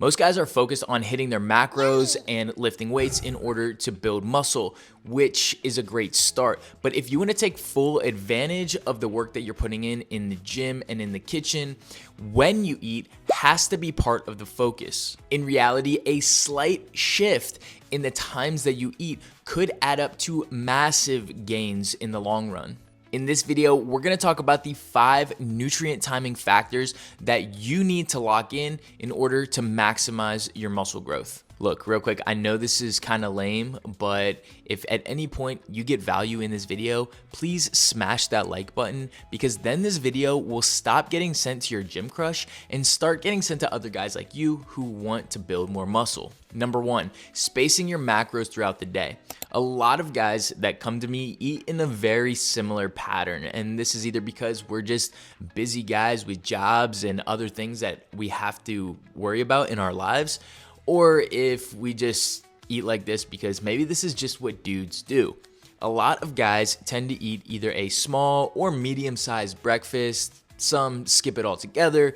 Most guys are focused on hitting their macros and lifting weights in order to build muscle, which is a great start. But if you want to take full advantage of the work that you're putting in the gym and in the kitchen, when you eat has to be part of the focus. In reality, a slight shift in the times that you eat could add up to massive gains in the long run. In this video, we're gonna talk about the 5 nutrient timing factors that you need to lock in order to maximize your muscle growth. Look, real quick, I know this is kind of lame, but if at any point you get value in this video, please smash that like button, because then this video will stop getting sent to your gym crush and start getting sent to other guys like you who want to build more muscle. Number 1, spacing your macros throughout the day. A lot of guys that come to me eat in a very similar pattern, and this is either because we're just busy guys with jobs and other things that we have to worry about in our lives, or if we just eat like this because maybe this is just what dudes do. A lot of guys tend to eat either a small or medium-sized breakfast, some skip it altogether.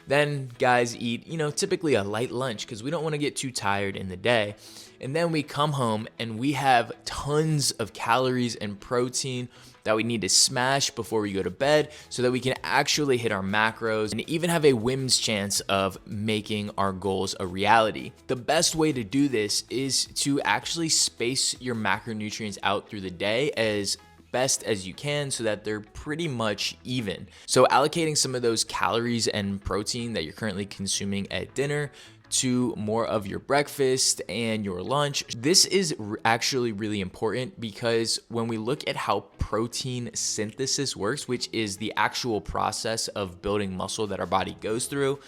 Then guys eat, typically a light lunch because we don't want to get too tired in the day. And then we come home and we have tons of calories and protein that we need to smash before we go to bed so that we can actually hit our macros and even have a whim's chance of making our goals a reality. The best way to do this is to actually space your macronutrients out through the day as best as you can so that they're pretty much even. So allocating some of those calories and protein that you're currently consuming at dinner to more of your breakfast and your lunch. This is actually really important because when we look at how protein synthesis works, which is the actual process of building muscle that our body goes through,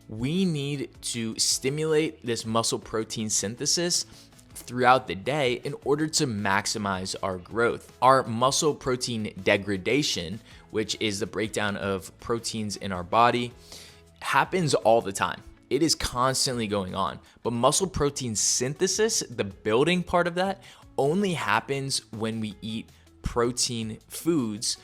we need to stimulate this muscle protein synthesis throughout the day in order to maximize our growth. Our muscle protein degradation, which is the breakdown of proteins in our body, happens all the time. It is constantly going on, but muscle protein synthesis, the building part of that, only happens when we eat protein foods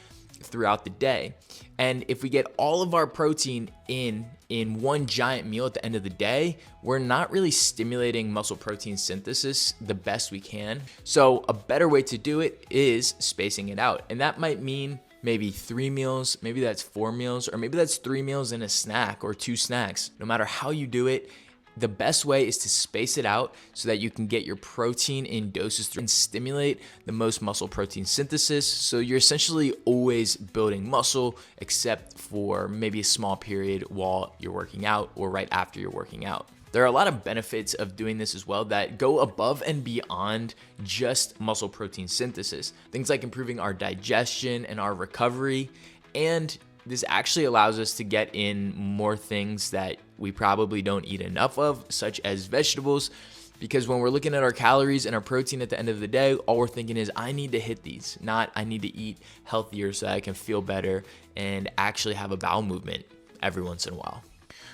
throughout the day. And if we get all of our protein in one giant meal at the end of the day, we're not really stimulating muscle protein synthesis the best we can. So a better way to do it is spacing it out. And that might mean maybe 3 meals, maybe that's 4 meals, or maybe that's 3 meals and a snack or 2 snacks. No matter how you do it, the best way is to space it out so that you can get your protein in doses through and stimulate the most muscle protein synthesis. So you're essentially always building muscle except for maybe a small period while you're working out or right after you're working out. There are a lot of benefits of doing this as well that go above and beyond just muscle protein synthesis. Things like improving our digestion and our recovery. And this actually allows us to get in more things that we probably don't eat enough of, such as vegetables. Because when we're looking at our calories and our protein at the end of the day, all we're thinking is, I need to hit these, not I need to eat healthier so that I can feel better and actually have a bowel movement every once in a while.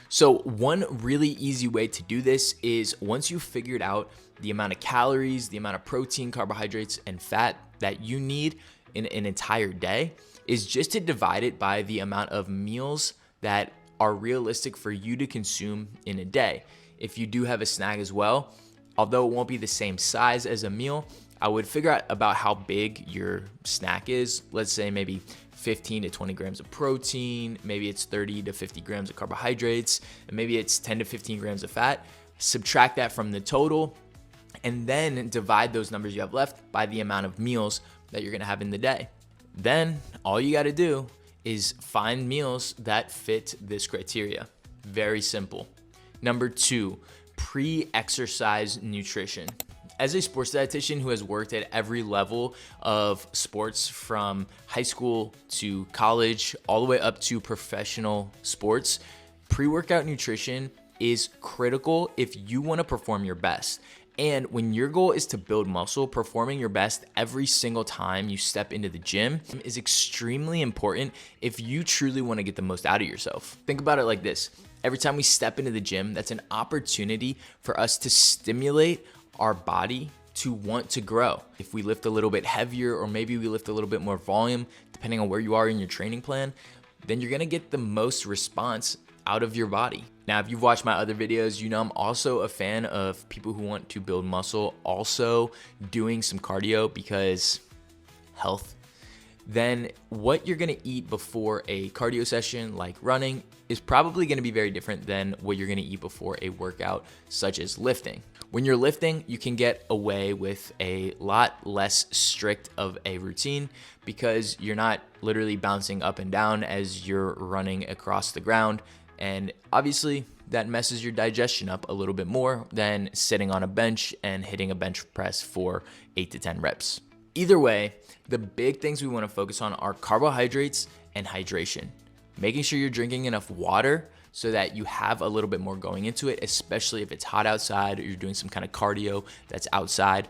So one really easy way to do this is once you've figured out the amount of calories, the amount of protein, carbohydrates, and fat that you need in an entire day, is just to divide it by the amount of meals that are realistic for you to consume in a day. If you do have a snack as well, although it won't be the same size as a meal, I would figure out about how big your snack is. Let's say maybe 15 to 20 grams of protein, maybe it's 30 to 50 grams of carbohydrates, and maybe it's 10 to 15 grams of fat. Subtract that from the total, and then divide those numbers you have left by the amount of meals that you're gonna have in the day. Then all you gotta do is find meals that fit this criteria. Very simple. Number 2, pre-exercise nutrition. As a sports dietitian who has worked at every level of sports from high school to college, all the way up to professional sports, pre-workout nutrition is critical if you want to perform your best. And when your goal is to build muscle, performing your best every single time you step into the gym is extremely important if you truly want to get the most out of yourself. Think about it like this. Every time we step into the gym, that's an opportunity for us to stimulate our body to want to grow. If we lift a little bit heavier, or maybe we lift a little bit more volume, depending on where you are in your training plan, then you're gonna get the most response out of your body. Now, if you've watched my other videos, you know I'm also a fan of people who want to build muscle also doing some cardio because health. Then what you're gonna eat before a cardio session like running is probably gonna be very different than what you're gonna eat before a workout such as lifting. When you're lifting, you can get away with a lot less strict of a routine because you're not literally bouncing up and down as you're running across the ground. And obviously that messes your digestion up a little bit more than sitting on a bench and hitting a bench press for 8 to 10 reps. Either way, the big things we want to focus on are carbohydrates and hydration. Making sure you're drinking enough water so that you have a little bit more going into it, especially if it's hot outside or you're doing some kind of cardio that's outside.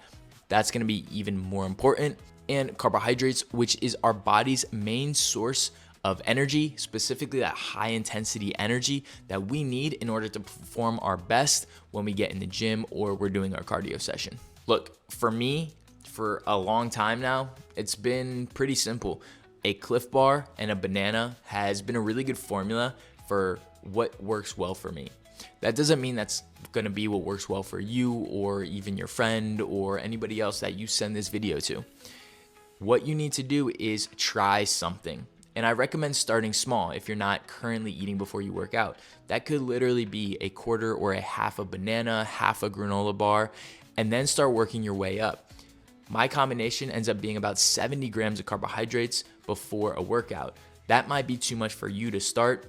That's going to be even more important. And carbohydrates, which is our body's main source of energy, specifically that high intensity energy that we need in order to perform our best when we get in the gym or we're doing our cardio session. Look, for me, for a long time now, it's been pretty simple. A Cliff Bar and a banana has been a really good formula for what works well for me. That doesn't mean that's gonna be what works well for you or even your friend or anybody else that you send this video to. What you need to do is try something. And I recommend starting small if you're not currently eating before you work out. That could literally be a quarter or a half a banana, half a granola bar, and then start working your way up. My combination ends up being about 70 grams of carbohydrates before a workout. That might be too much for you to start,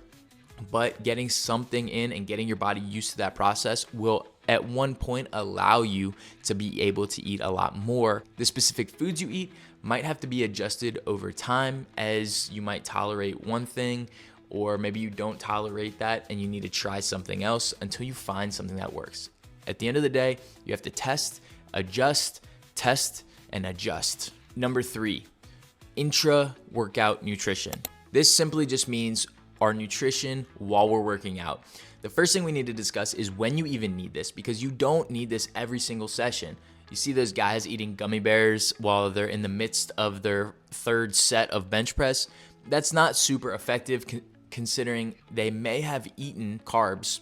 but getting something in and getting your body used to that process will at one point allow you to be able to eat a lot more. The specific foods you eat might have to be adjusted over time as you might tolerate one thing, or maybe you don't tolerate that and you need to try something else until you find something that works. At the end of the day, you have to test, adjust, test, and adjust. Number 3, intra-workout nutrition. This simply just means our nutrition while we're working out. The first thing we need to discuss is when you even need this, because you don't need this every single session. You see those guys eating gummy bears while they're in the midst of their third set of bench press. That's not super effective considering they may have eaten carbs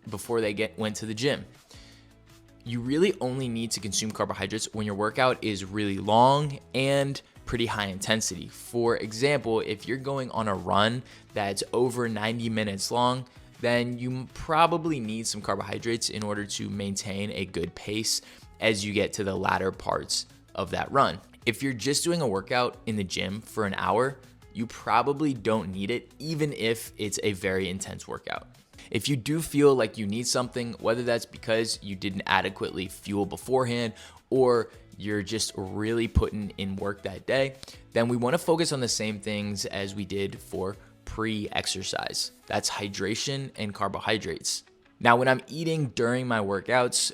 before they went to the gym. You really only need to consume carbohydrates when your workout is really long and pretty high intensity. For example, if you're going on a run that's over 90 minutes long, then you probably need some carbohydrates in order to maintain a good pace as you get to the latter parts of that run. If you're just doing a workout in the gym for an hour, you probably don't need it, even if it's a very intense workout. If you do feel like you need something, whether that's because you didn't adequately fuel beforehand or you're just really putting in work that day, then we want to focus on the same things as we did for pre-exercise. That's hydration and carbohydrates. Now, when I'm eating during my workouts,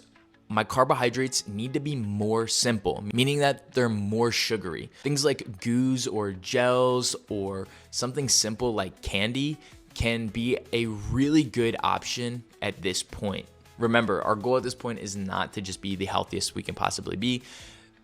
my carbohydrates need to be more simple, meaning that they're more sugary. Things like goos or gels or something simple like candy can be a really good option at this point. Remember, our goal at this point is not to just be the healthiest we can possibly be.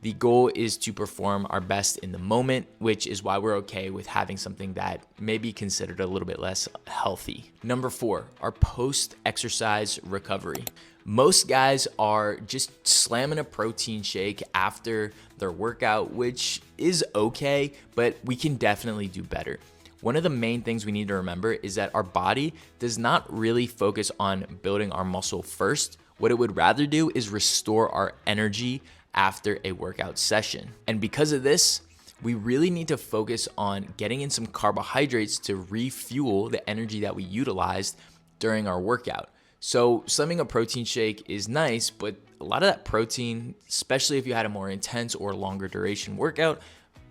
The goal is to perform our best in the moment, which is why we're okay with having something that may be considered a little bit less healthy. Number 4, our post-exercise recovery. Most guys are just slamming a protein shake after their workout, which is okay, but we can definitely do better. One of the main things we need to remember is that our body does not really focus on building our muscle first. What it would rather do is restore our energy after a workout session. And because of this, we really need to focus on getting in some carbohydrates to refuel the energy that we utilized during our workout. So slamming a protein shake is nice, but a lot of that protein, especially if you had a more intense or longer duration workout,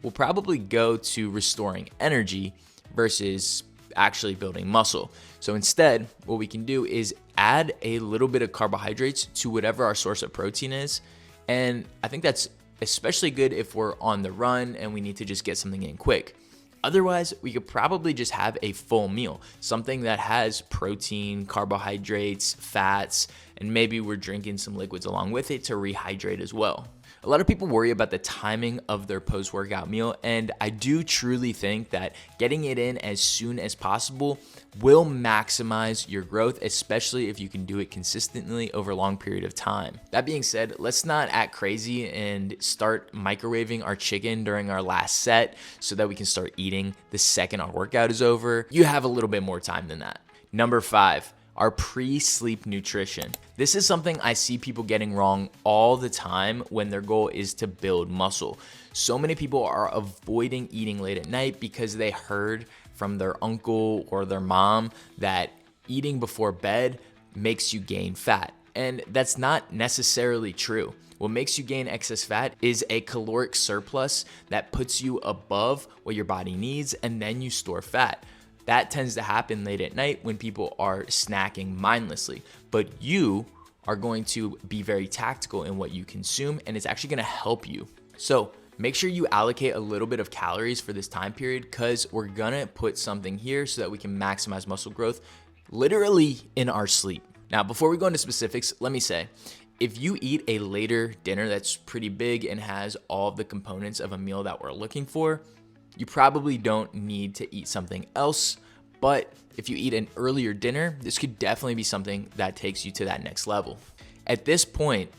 will probably go to restoring energy versus actually building muscle. So instead, what we can do is add a little bit of carbohydrates to whatever our source of protein is. And I think that's especially good if we're on the run and we need to just get something in quick. Otherwise, we could probably just have a full meal, something that has protein, carbohydrates, fats, and maybe we're drinking some liquids along with it to rehydrate as well. A lot of people worry about the timing of their post-workout meal, and I do truly think that getting it in as soon as possible will maximize your growth, especially if you can do it consistently over a long period of time. That being said, let's not act crazy and start microwaving our chicken during our last set so that we can start eating the second our workout is over. You have a little bit more time than that. Number 5. Our pre-sleep nutrition. This is something I see people getting wrong all the time when their goal is to build muscle. So many people are avoiding eating late at night because they heard from their uncle or their mom that eating before bed makes you gain fat. And that's not necessarily true. What makes you gain excess fat is a caloric surplus that puts you above what your body needs, and then you store fat. That tends to happen late at night when people are snacking mindlessly, but you are going to be very tactical in what you consume, and it's actually going to help you. So make sure you allocate a little bit of calories for this time period, because we're going to put something here so that we can maximize muscle growth literally in our sleep. Now, before we go into specifics, let me say, if you eat a later dinner that's pretty big and has all of the components of a meal that we're looking for, you probably don't need to eat something else. But if you eat an earlier dinner, this could definitely be something that takes you to that next level. At this point,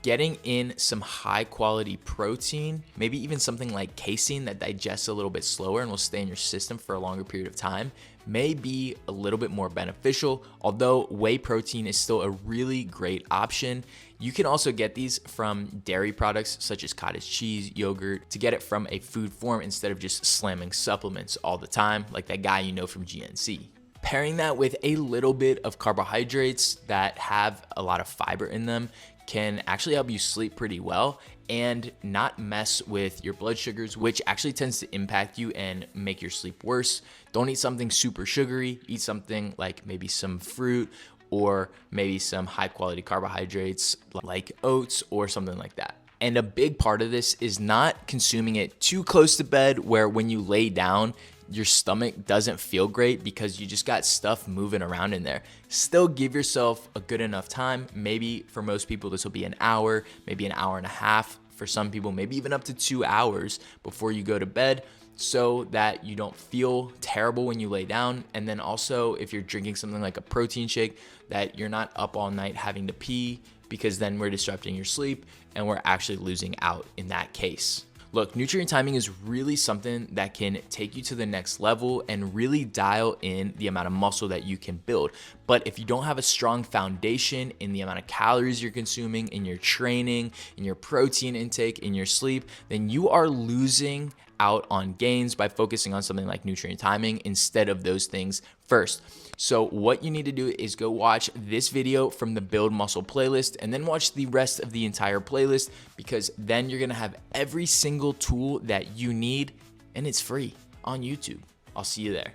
getting in some high quality protein, maybe even something like casein that digests a little bit slower and will stay in your system for a longer period of time, may be a little bit more beneficial. Although whey protein is still a really great option. You can also get these from dairy products such as cottage cheese, yogurt, to get it from a food form instead of just slamming supplements all the time, like that guy you know from GNC. Pairing that with a little bit of carbohydrates that have a lot of fiber in them can actually help you sleep pretty well and not mess with your blood sugars, which actually tends to impact you and make your sleep worse. Don't eat something super sugary. Eat something like maybe some fruit or maybe some high quality carbohydrates like oats or something like that. And a big part of this is not consuming it too close to bed, where when you lay down, your stomach doesn't feel great because you just got stuff moving around in there. Still give yourself a good enough time. Maybe for most people, this will be an hour, maybe an hour and a half. For some people, maybe even up to 2 hours before you go to bed, so that you don't feel terrible when you lay down. And then also, if you're drinking something like a protein shake, that you're not up all night having to pee, because then we're disrupting your sleep and we're actually losing out in that case. Look, nutrient timing is really something that can take you to the next level and really dial in the amount of muscle that you can build. But if you don't have a strong foundation in the amount of calories you're consuming, in your training, in your protein intake, in your sleep, then you are losing out on gains by focusing on something like nutrient timing instead of those things first. So what you need to do is go watch this video from the Build Muscle playlist and then watch the rest of the entire playlist, because then you're gonna have every single tool that you need, and it's free on YouTube. I'll see you there.